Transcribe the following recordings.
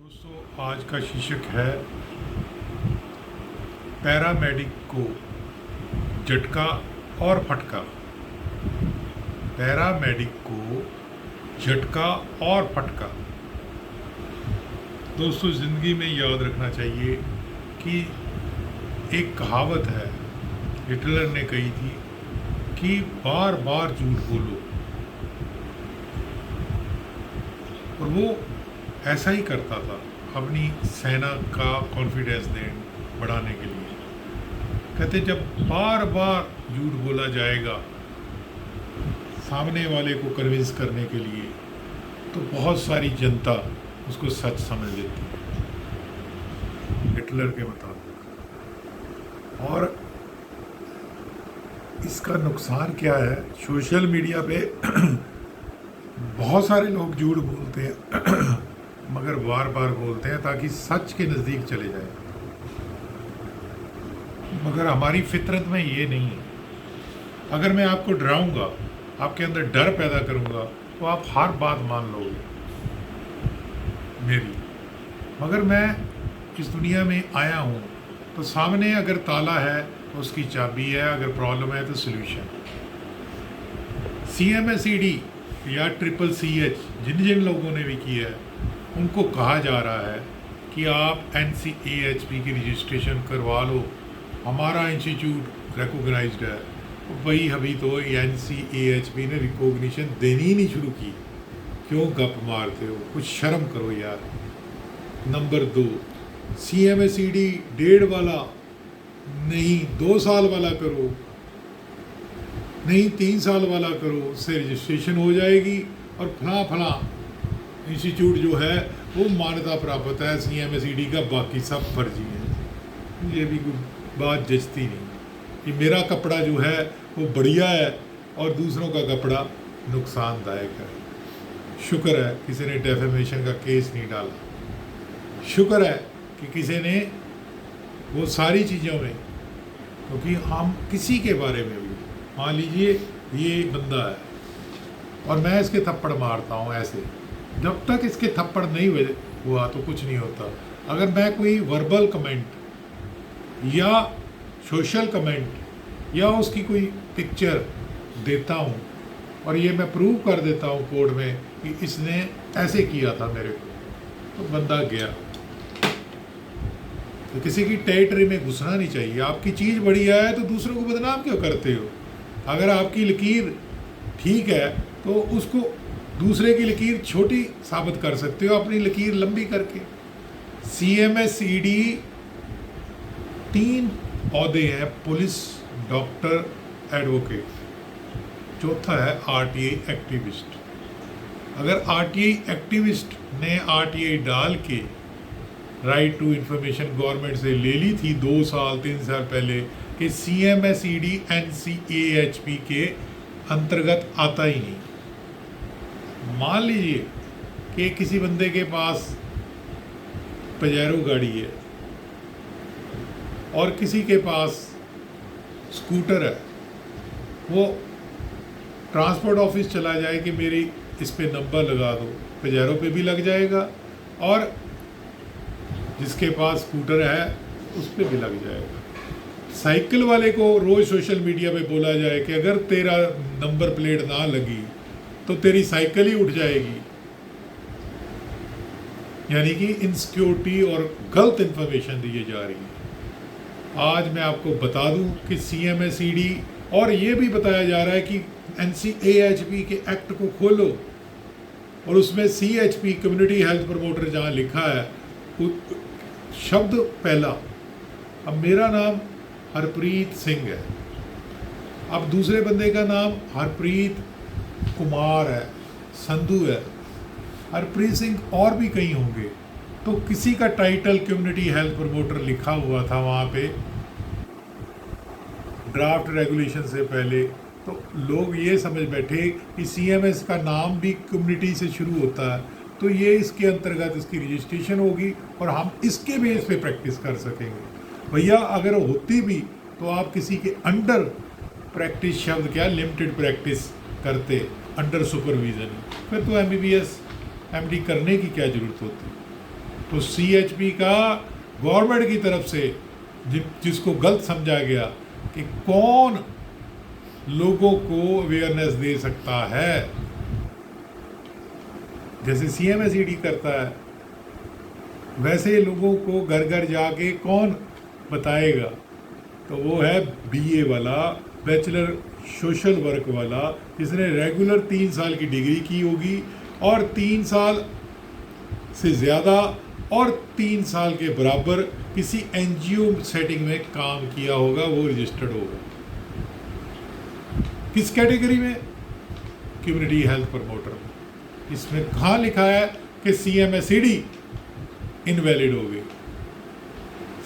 दोस्तों, आज का शीर्षक है पैरामेडिक को झटका और फटका। पैरामेडिक को झटका और फटका। दोस्तों, ज़िंदगी में याद रखना चाहिए कि एक कहावत है, हिटलर ने कही थी कि बार बार झूठ बोलो, और वो ऐसा ही करता था अपनी सेना का कॉन्फिडेंस बढ़ाने के लिए। कहते जब बार बार झूठ बोला जाएगा सामने वाले को कन्विंस करने के लिए, तो बहुत सारी जनता उसको सच समझ लेती है, हिटलर के मुताबिक। और इसका नुकसान क्या है, सोशल मीडिया पे बहुत सारे लोग झूठ बोलते हैं मगर बार बार बोलते हैं ताकि सच के नज़दीक चले जाए, मगर हमारी फितरत में ये नहीं है। अगर मैं आपको डराऊंगा, आपके अंदर डर पैदा करूंगा, तो आप हर बात मान लोगे मेरी। मगर मैं इस दुनिया में आया हूँ तो सामने अगर ताला है तो उसकी चाबी है, अगर प्रॉब्लम है तो सोल्यूशन। CMSED या CCCH जिन जिन लोगों ने भी किया है, उनको कहा जा रहा है कि आप NCAHP की रजिस्ट्रेशन करवा लो, हमारा इंस्टीट्यूट रिकॉग्नाइज्ड है। वही अभी तो NCAHP ने रिकॉग्निशन देनी ही नहीं शुरू की। क्यों गप मारते हो, कुछ शर्म करो यार। नंबर 2, CMSED 1.5 वाला नहीं, 2 साल वाला करो, नहीं 3 साल वाला करो, उससे रजिस्ट्रेशन हो जाएगी और फला इंस्टीट्यूट जो है वो मान्यता प्राप्त है CMSED का, बाकी सब फर्जी है। ये भी कोई बात जचती नहीं कि मेरा कपड़ा जो है वो बढ़िया है और दूसरों का कपड़ा नुकसानदायक है। शुक्र है किसी ने डेफेमेशन का केस नहीं डाला, शुक्र है कि किसी ने वो सारी चीज़ों में, क्योंकि हम किसी के बारे में भी, मान लीजिए ये बंदा है और मैं इसके थप्पड़ मारता हूँ ऐसे, जब तक इसके थप्पड़ नहीं हुआ तो कुछ नहीं होता। अगर मैं कोई वर्बल कमेंट या सोशल कमेंट या उसकी कोई पिक्चर देता हूँ और ये मैं प्रूव कर देता हूँ कोर्ट में कि इसने ऐसे किया था मेरे को, तो बंदा गया। तो किसी की टेरिटरी में घुसना नहीं चाहिए। आपकी चीज़ बढ़िया है तो दूसरों को बदनाम क्यों करते हो? अगर आपकी लकीर ठीक है तो उसको दूसरे की लकीर छोटी साबित कर सकते हो अपनी लकीर लंबी करके। CMSED 3 पौधे हैं, पुलिस, डॉक्टर, एडवोकेट, चौथा है RTI एक्टिविस्ट। अगर RTI एक्टिविस्ट ने RTI डाल के राइट टू इंफॉर्मेशन गवर्नमेंट से ले ली थी 2 साल 3 साल पहले कि CMSED NCAHP के अंतर्गत आता ही नहीं। मान लीजिए कि किसी बंदे के पास पजेरो गाड़ी है और किसी के पास स्कूटर है, वो ट्रांसपोर्ट ऑफिस चला जाए कि मेरी इस पे नंबर लगा दो, पजेरो पे भी लग जाएगा और जिसके पास स्कूटर है उस पे भी लग जाएगा। साइकिल वाले को रोज़ सोशल मीडिया पे बोला जाए कि अगर तेरा नंबर प्लेट ना लगी तो तेरी साइकिल ही उठ जाएगी, यानी कि इनसिक्योरिटी और गलत इंफॉर्मेशन दी जा रही है। आज मैं आपको बता दूं कि CMSED, और ये भी बताया जा रहा है कि NCAHP के एक्ट को खोलो और उसमें CHP कम्युनिटी हेल्थ प्रमोटर जहाँ लिखा है शब्द पहला, अब मेरा नाम हरप्रीत सिंह है, अब दूसरे बंदे का नाम हरप्रीत कुमार है, संधू है, हरप्रीत सिंह और भी कई होंगे, तो किसी का टाइटल कम्युनिटी हेल्थ प्रमोटर लिखा हुआ था वहाँ पे ड्राफ्ट रेगुलेशन से पहले, तो लोग ये समझ बैठे कि CMS का नाम भी कम्युनिटी से शुरू होता है, तो ये इसके अंतर्गत इसकी रजिस्ट्रेशन होगी और हम इसके बेस पे प्रैक्टिस कर सकेंगे। भैया अगर होती भी तो आप किसी के अंडर प्रैक्टिस, शब्द क्या, लिमिटेड प्रैक्टिस करते, अंडर सुपरविजन, फिर तो MBBS MD करने की क्या ज़रूरत होती। तो CHP का गवर्नमेंट की तरफ से जिसको गलत समझा गया कि कौन लोगों को अवेयरनेस दे सकता है, जैसे CMSED करता है वैसे लोगों को घर घर जाके कौन बताएगा, तो वो है BA वाला, बैचलर सोशल वर्क वाला, जिसने रेगुलर 3 साल की डिग्री की होगी और 3 साल से ज़्यादा और 3 साल के बराबर किसी NGO सेटिंग में काम किया होगा, वो रजिस्टर्ड होगा। किस कैटेगरी में? कम्युनिटी हेल्थ प्रमोटर में। इसमें कहाँ लिखा है कि CMSED इनवैलिड हो गई।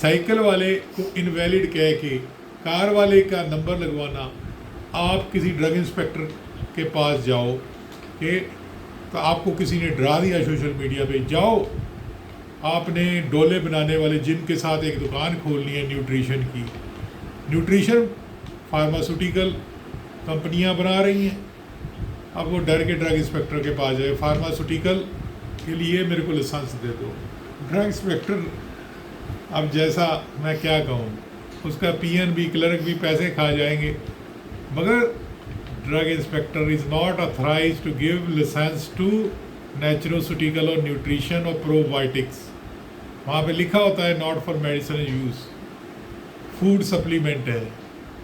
साइकिल वाले को इनवैलिड कह के कार वाले का नंबर लगवाना, आप किसी ड्रग इंस्पेक्टर के पास जाओ कि तो आपको किसी ने डरा दिया सोशल मीडिया पे, जाओ आपने डोले बनाने वाले जिम के साथ एक दुकान खोलनी है न्यूट्रिशन की, न्यूट्रिशन फार्मास्यूटिकल कंपनियां बना रही हैं, अब वो डर के ड्रग इंस्पेक्टर के पास जाए, फार्मास्यूटिकल के लिए मेरे को लाइसेंस दे दो। ड्रग इंस्पेक्टर अब जैसा मैं क्या कहूँ, उसका PNB क्लर्क भी पैसे खा जाएंगे, मगर drug inspector is not authorise to give licence to nutraceutical और न्यूट्रिशन और प्रोबायोटिक्स। वहाँ पे लिखा होता है not for medicinal use, food supplement है,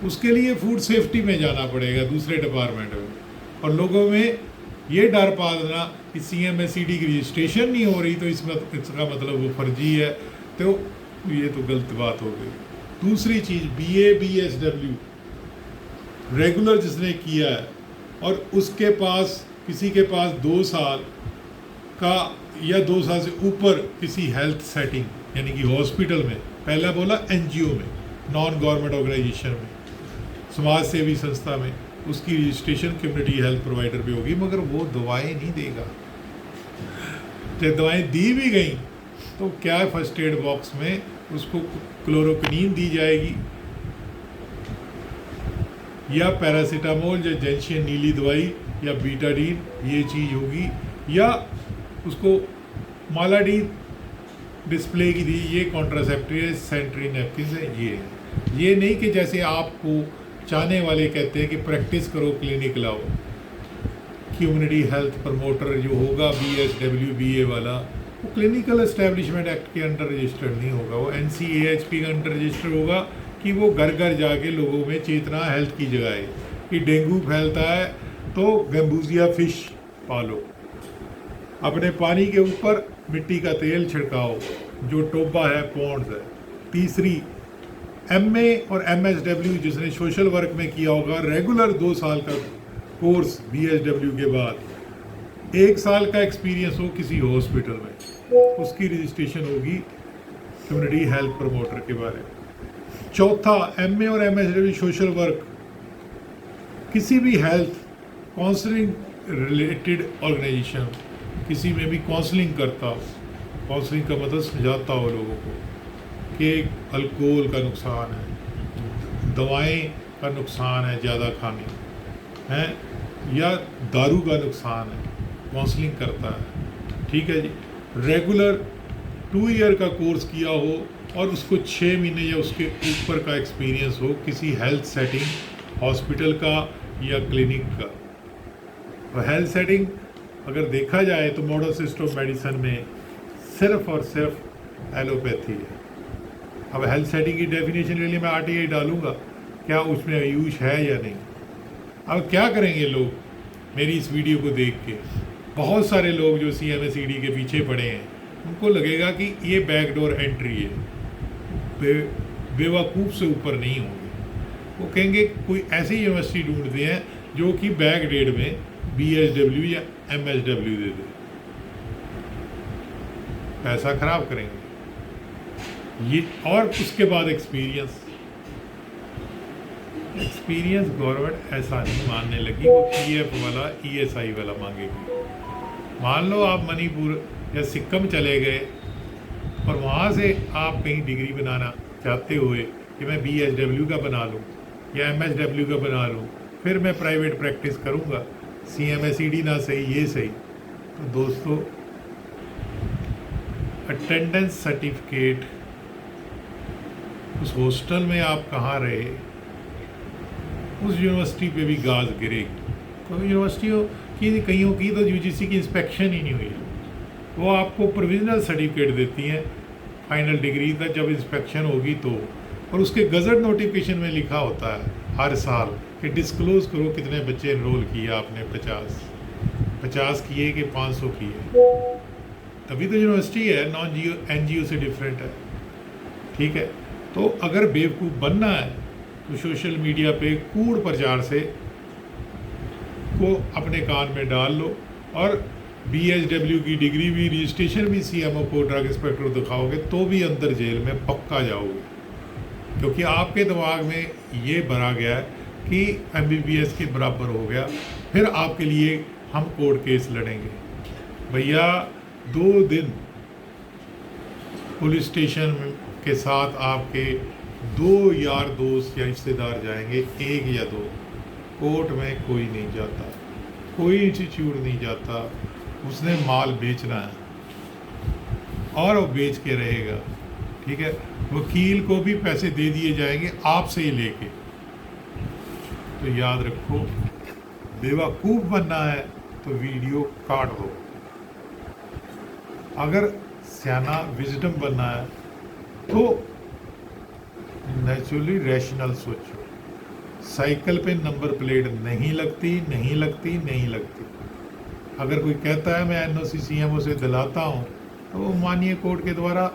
उसके लिए फूड सेफ्टी में जाना पड़ेगा दूसरे डिपार्टमेंट में, और लोगों में ये डर पा देना कि CMSED की रजिस्ट्रेशन नहीं हो रही तो इसका मतलब वो फर्जी है, तो ये तो गलत बात हो गई। दूसरी चीज़ BA BSW रेगुलर जिसने किया है और उसके पास किसी के पास 2 साल का या 2 साल से ऊपर किसी हेल्थ सेटिंग यानी कि हॉस्पिटल में, पहला बोला NGO में, नॉन गवर्नमेंट ऑर्गेनाइजेशन में, समाज सेवी संस्था में, उसकी रजिस्ट्रेशन कम्युनिटी हेल्थ प्रोवाइडर पे होगी, मगर वो दवाएं नहीं देगा। जब दवाएं दी भी गई तो क्या है, फर्स्ट एड बॉक्स में उसको क्लोरोक्विनीन दी जाएगी या पैरासीटामोल या जेंशियन नीली दवाई या बीटाडीन, ये चीज़ होगी, या उसको मालाडीन डिस्प्ले की दी, ये कॉन्ट्रासेप्टिव सेंट्री नैपकिन है। ये नहीं कि जैसे आपको चाहने वाले कहते हैं कि प्रैक्टिस करो, क्लिनिक लाओ। कम्युनिटी हेल्थ प्रमोटर जो होगा BSW BA वाला, वो क्लिनिकल एस्टेब्लिशमेंट एक्ट के अंडर रजिस्टर्ड नहीं होगा, वो NCAHP के अंडर रजिस्टर्ड होगा कि वो घर घर जाके लोगों में चेतना हेल्थ की जगाए कि डेंगू फैलता है तो गम्बूजिया फिश पालो, अपने पानी के ऊपर मिट्टी का तेल छिड़काओ, जो टोबा है पॉन्ड्स है। तीसरी MA और MSW जिसने सोशल वर्क में किया होगा, रेगुलर 2 साल का कोर्स BSW के बाद 1 साल का एक्सपीरियंस हो किसी हॉस्पिटल में, उसकी रजिस्ट्रेशन होगी कम्युनिटी हेल्थ प्रमोटर के बारे में। चौथा, MA और MSW सोशल वर्क किसी भी हेल्थ काउंसलिंग रिलेटेड ऑर्गेनाइजेशन, किसी में भी काउंसलिंग करता हो, काउंसलिंग का मतलब समझाता हो लोगों को कि अल्कोहल का नुकसान है, दवाएं का नुकसान है ज़्यादा खाने हैं, या दारू का नुकसान है, काउंसलिंग करता है, ठीक है जी। रेगुलर 2 ईयर का कोर्स किया हो और उसको 6 महीने या उसके ऊपर का एक्सपीरियंस हो किसी हेल्थ सेटिंग, हॉस्पिटल का या क्लिनिक का। और हेल्थ सेटिंग अगर देखा जाए तो मॉडर्न सिस्टम ऑफ मेडिसिन में सिर्फ और सिर्फ एलोपैथी है। अब हेल्थ सेटिंग की डेफिनेशन के लिए मैं RTI डालूंगा, क्या उसमें आयुष है या नहीं। अब क्या करेंगे लोग मेरी इस वीडियो को देख के, बहुत सारे लोग जो CMSED के पीछे पड़े हैं उनको लगेगा कि ये बैकडोर एंट्री है, बेवकूफ़ से ऊपर नहीं होंगे। वो कहेंगे कोई ऐसी यूनिवर्सिटी ढूंढते हैं जो कि बैक डेट में BSW या MSW दे दे, पैसा खराब करेंगे ये। और उसके बाद एक्सपीरियंस गवर्नमेंट ऐसा नहीं मानने लगी, वो PF वाला ESI वाला मांगेगी। मान लो आप मणिपुर या सिक्किम चले गए और वहाँ से आप कहीं डिग्री बनाना चाहते हुए कि मैं BSW का बना लूँ या MSW का बना लूँ, फिर मैं प्राइवेट प्रैक्टिस करूँगा, CMSED ना सही ये सही, तो दोस्तों अटेंडेंस सर्टिफिकेट, उस हॉस्टल में आप कहाँ रहे, उस यूनिवर्सिटी पे भी गाज गिरेगी। तो यूनिवर्सिटियों की कईयों की तो यूजीसी की इंस्पेक्शन ही नहीं हुई, वो आपको प्रोविजनल सर्टिफिकेट देती हैं फाइनल डिग्री तक, जब इंस्पेक्शन होगी तो। और उसके गज़ट नोटिफिकेशन में लिखा होता है हर साल कि डिस्क्लोज़ करो कितने बच्चे इनरोल किए आपने, 50 किए कि 500 किए। तभी तो यूनिवर्सिटी है, नॉन जीओ एनजीओ से डिफरेंट है। ठीक है, तो अगर बेवकूफ़ बनना है तो सोशल मीडिया पे कूड़ प्रचार से को अपने कान में डाल लो, और BHW की डिग्री भी, रजिस्ट्रेशन भी CMO को, ड्रग इंस्पेक्टर दिखाओगे तो भी अंदर जेल में पक्का जाओगे, क्योंकि आपके दिमाग में ये भरा गया है कि MBBS के बराबर हो गया, फिर आपके लिए हम कोर्ट केस लड़ेंगे। भैया 2 दिन पुलिस स्टेशन के साथ आपके 2 यार दोस्त या रिश्तेदार जाएंगे, 1 या 2। कोर्ट में कोई नहीं जाता, कोई इंस्टीट्यूट नहीं जाता। उसने माल बेचना है और वो बेच के रहेगा। ठीक है, वकील को भी पैसे दे दिए जाएंगे आपसे ही लेके। तो याद रखो, बेवकूफ़ बनना है तो वीडियो काट दो, अगर सियाना विजडम बनना है तो नेचुरली रैशनल सोचो। साइकिल पे नंबर प्लेट नहीं लगती, नहीं लगती, नहीं लगती। अगर कोई कहता है मैं NOC CMO से दिलाता हूँ, तो वो मानिए कोर्ट के द्वारा,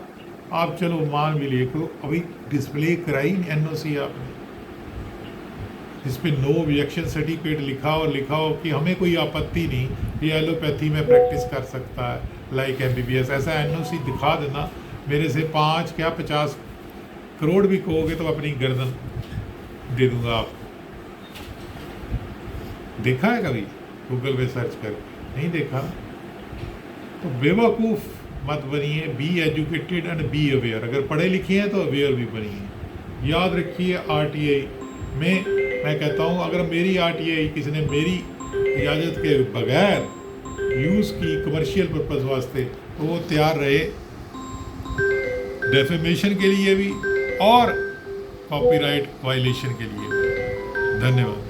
आप चलो मान भी लिए को, अभी डिस्प्ले कराई NOC आपने, जिस पे नो ऑब्जेक्शन सर्टिफिकेट लिखा हो कि हमें कोई आपत्ति नहीं, ये एलोपैथी में प्रैक्टिस कर सकता है लाइक MBBS, ऐसा NOC दिखा देना। मेरे से 5 क्या 50 करोड़ भी कहोगे तो अपनी गर्दन दे दूंगा आपको। देखा है कभी गूगल पे सर्च कर? नहीं देखा। तो बेवकूफ़ मत बनिए, be educated and be aware. अगर पढ़े लिखे हैं तो अवेयर भी बनिए। याद रखिए, RTI में मैं कहता हूँ, अगर मेरी RTI किसी ने मेरी इजाज़त के बगैर यूज़ की कमर्शियल पर्पज़ वास्ते, तो वो तैयार रहे डेफेमेशन के लिए भी और कॉपीराइट वायलेशन के लिए। धन्यवाद।